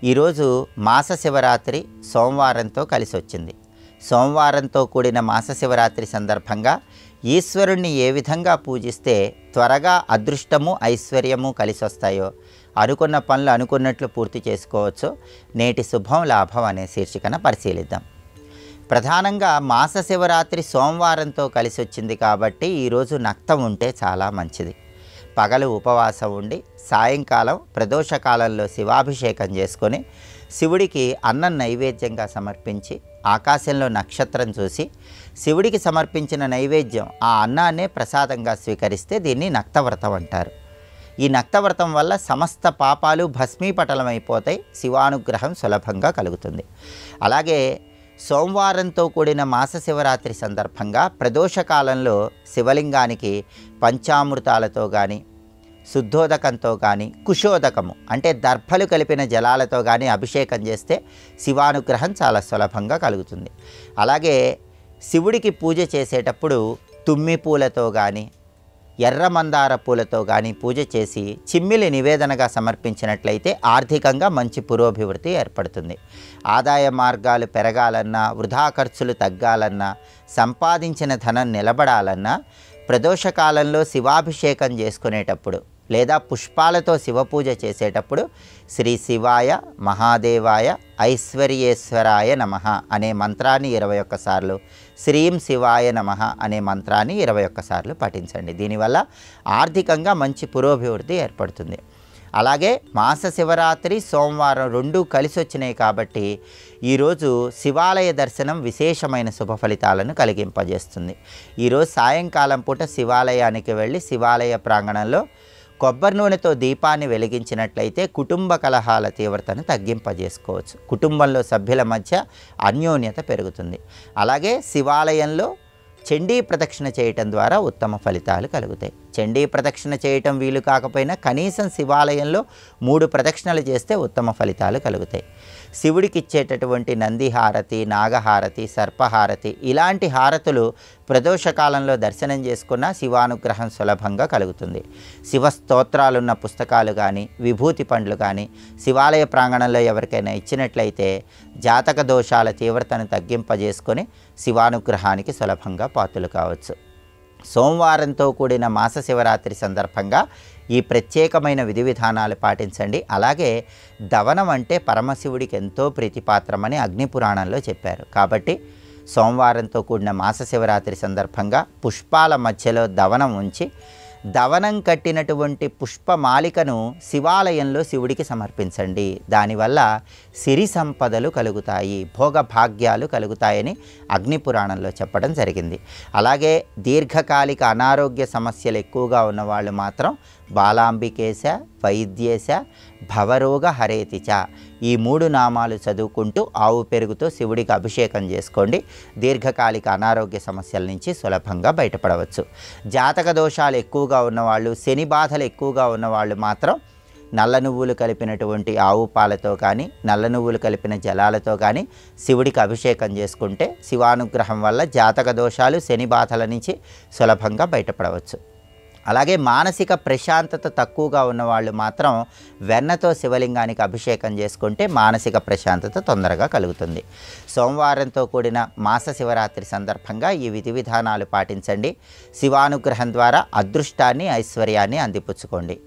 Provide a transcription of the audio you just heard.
ఈరోజు మాస శివరాత్రి సోమవారంతో కలిసి వచ్చింది. సోమవారంతో కూడిన మాస శివరాత్రి సందర్భంగా ఈశ్వరుణ్ణి ఏ విధంగా పూజిస్తే త్వరగా అదృష్టము ఐశ్వర్యము కలిసి వస్తాయో, అనుకున్న పనులు అనుకున్నట్లు పూర్తి చేసుకోవచ్చో నేటి శుభం లాభం అనే శీర్షికన పరిశీలిద్దాం. ప్రధానంగా మాస శివరాత్రి సోమవారంతో కలిసి వచ్చింది కాబట్టి ఈరోజు నక్తం ఉంటే చాలా మంచిది. పగలు ఉపవాసం ఉండి సాయంకాలం ప్రదోషకాలంలో శివాభిషేకం చేసుకొని శివుడికి అన్నం నైవేద్యంగా సమర్పించి ఆకాశంలో నక్షత్రం చూసి శివుడికి సమర్పించిన నైవేద్యం ఆ అన్నాన్నే ప్రసాదంగా స్వీకరిస్తే దీన్ని నక్తవ్రతం అంటారు. ఈ నక్తవ్రతం వల్ల సమస్త పాపాలు భస్మీపటలమైపోతాయి, శివానుగ్రహం సులభంగా కలుగుతుంది. అలాగే సోమవారంతో కూడిన మాస శివరాత్రి సందర్భంగా ప్రదోషకాలంలో శివలింగానికి పంచామృతాలతో కానీ శుద్ధోదకంతో కానీ కుశోదకము అంటే దర్భలు కలిపిన జలాలతో కానీ అభిషేకం చేస్తే శివానుగ్రహం చాలా సులభంగా కలుగుతుంది. అలాగే శివుడికి పూజ చేసేటప్పుడు తుమ్మి పూలతో కానీ ఎర్ర మందార పూలతో కానీ పూజ చేసి చిమ్మిలి నివేదనగా సమర్పించినట్లయితే ఆర్థికంగా మంచి పురోభివృద్ధి ఏర్పడుతుంది. ఆదాయ మార్గాలు పెరగాలన్నా, వృధా ఖర్చులు తగ్గాలన్నా, సంపాదించిన ధనం నిలబడాలన్నా ప్రదోషకాలంలో శివాభిషేకం చేసుకునేటప్పుడు లేదా పుష్పాలతో శివపూజ చేసేటప్పుడు శ్రీ శివాయ మహాదేవాయ ఐశ్వర్యేశ్వరాయ నమః అనే మంత్రాన్ని 21 సార్లు, శ్రీం శివాయ నమః అనే మంత్రాన్ని 21 సార్లు పఠించండి. దీనివల్ల ఆర్థికంగా మంచి పురోభివృద్ధి ఏర్పడుతుంది. అలాగే మాస శివరాత్రి సోమవారం రెండూ కలిసి వచ్చినాయి కాబట్టి ఈరోజు శివాలయ దర్శనం విశేషమైన శుభ ఫలితాలను కలిగింపజేస్తుంది. ఈరోజు సాయంకాలం పూట శివాలయానికి వెళ్ళి శివాలయ ప్రాంగణంలో కొబ్బరి నూనెతో దీపాన్ని వెలిగించినట్లయితే కుటుంబ కలహాల తీవ్రతను తగ్గింపజేసుకోవచ్చు. కుటుంబంలో సభ్యుల మధ్య అన్యోన్యత పెరుగుతుంది. అలాగే శివాలయంలో చండీ ప్రదక్షిణ చేయటం ద్వారా ఉత్తమ ఫలితాలు కలుగుతాయి. చండీ ప్రదక్షిణ చేయటం వీలు కాకపోయినా కనీసం శివాలయంలో 3 ప్రదక్షిణలు చేస్తే ఉత్తమ ఫలితాలు కలుగుతాయి. శివుడికి ఇచ్చేటటువంటి నందిహారతి, నాగహారతి, సర్పహారతి ఇలాంటి హారతులు ప్రదోషకాలంలో దర్శనం చేసుకున్న శివానుగ్రహం సులభంగా కలుగుతుంది. శివ స్తోత్రాలున్న పుస్తకాలు కానీ విభూతి పండ్లు కానీ శివాలయ ప్రాంగణంలో ఎవరికైనా ఇచ్చినట్లయితే జాతక దోషాల తీవ్రతను తగ్గింపజేసుకొని శివానుగ్రహానికి సులభంగా పాత్రలు కావచ్చు. సోమవారంతో కూడిన మాస శివరాత్రి సందర్భంగా ఈ ప్రత్యేకమైన విధి విధానాలు పాటించండి. అలాగే దవనం అంటే పరమశివుడికి ఎంతో ప్రీతిపాత్రమని అగ్నిపురాణంలో చెప్పారు. కాబట్టి సోమవారంతో కూడిన మాస శివరాత్రి సందర్భంగా పుష్పాల మధ్యలో దవనం ఉంచి దవనం కట్టినటువంటి పుష్పమాలికను శివాలయంలో శివుడికి సమర్పించండి. దానివల్ల సిరి సంపదలు కలుగుతాయి, భోగభాగ్యాలు కలుగుతాయని అగ్నిపురాణంలో చెప్పడం జరిగింది. అలాగే దీర్ఘకాలిక అనారోగ్య సమస్యలు ఎక్కువగా ఉన్నవాళ్ళు మాత్రం బాలాంబికేశ వైద్యేశ భవరోగ హరేతిచ ఈ 3 నామాలు చదువుకుంటూ ఆవు పెరుగుతో శివుడికి అభిషేకం చేసుకోండి. దీర్ఘకాలిక అనారోగ్య సమస్యల నుంచి సులభంగా బయటపడవచ్చు. జాతక దోషాలు ఎక్కువగా ఉన్నవాళ్ళు, శని బాధలు ఎక్కువగా ఉన్నవాళ్ళు మాత్రం నల్ల నువ్వులు కలిపినటువంటి ఆవు పాలతో కానీ నల్ల నువ్వులు కలిపిన జలాలతో కానీ శివుడికి అభిషేకం చేసుకుంటే శివానుగ్రహం వల్ల జాతక దోషాలు, శని బాధల నుంచి సులభంగా బయటపడవచ్చు. అలాగే మానసిక ప్రశాంతత తక్కువగా ఉన్నవాళ్ళు మాత్రం వెన్నతో శివలింగానికి అభిషేకం చేసుకుంటే మానసిక ప్రశాంతత తొందరగా కలుగుతుంది. సోమవారంతో కూడిన మాస శివరాత్రి సందర్భంగా ఈ విధి విధానాలు పాటించండి. శివానుగ్రహం ద్వారా అదృష్టాన్ని, ఐశ్వర్యాన్ని అందిపుచ్చుకోండి.